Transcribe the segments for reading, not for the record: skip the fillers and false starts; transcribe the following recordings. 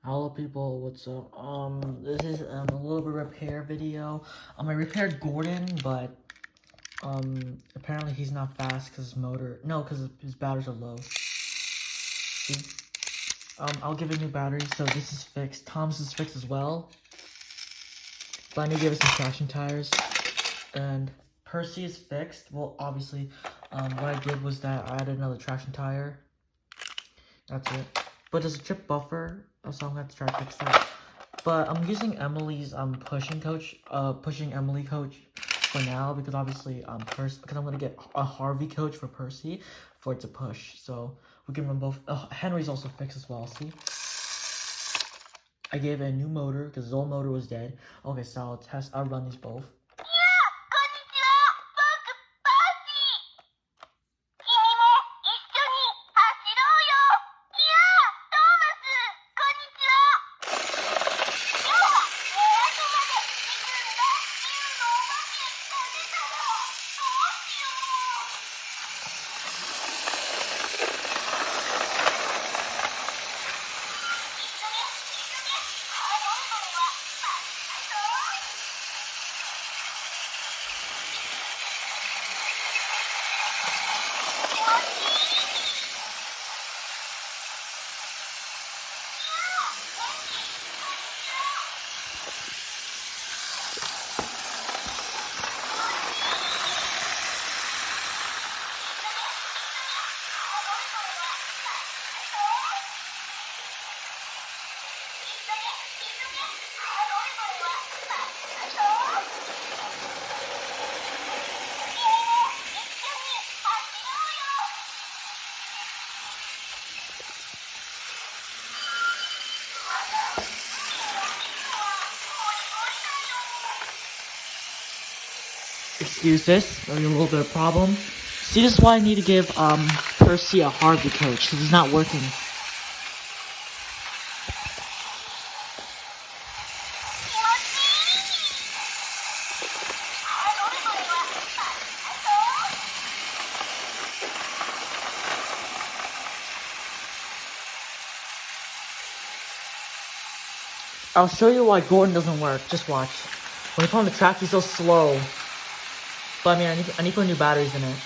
Hello people, what's up? This is a little bit repair video. I repaired Gordon, but apparently he's not fast because because his batteries are low. See? I'll give a new battery, so this is fixed. Tom's is fixed as well. But I need to give it some traction tires. And Percy is fixed. Well, obviously, what I did was that I added another traction tire. That's it. But there's a chip buffer, so I'm gonna have to try to fix that. But I'm using Emily's pushing Emily coach for now because obviously because I'm gonna get a Harvey coach for Percy for it to push. So we can run both. Henry's also fixed as well. See, I gave it a new motor because his old motor was dead. Okay, so I'll run these both. Excuse this, a little bit of problem. See, this is why I need to give Percy a Harvey coach because he's not working. I'll show you why Gordon doesn't work. Just watch. When you put on the track, he's so slow. But I need to put new batteries in it.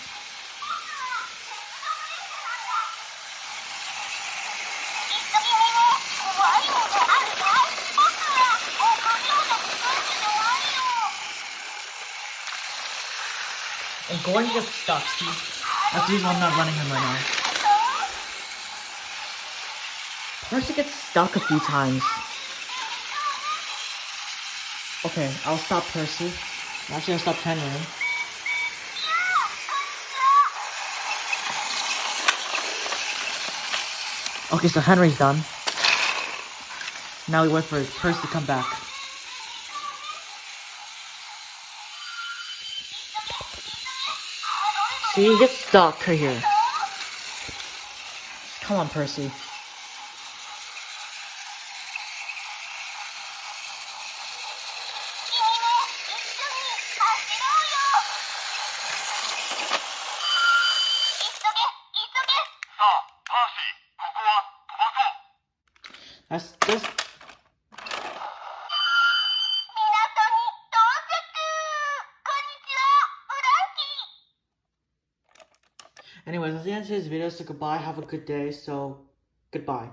And Gordon gets stuck. See? That's the reason why I'm not running him right now. Percy gets stuck a few times. Okay, I'll stop Percy. Actually, I'll stop Henry. Okay, so Henry's done. Now we wait for Percy to come back. See, he gets stuck right here. Come on, Percy. That's Anyways, that's the end of today's video, so goodbye, have a good day, so goodbye.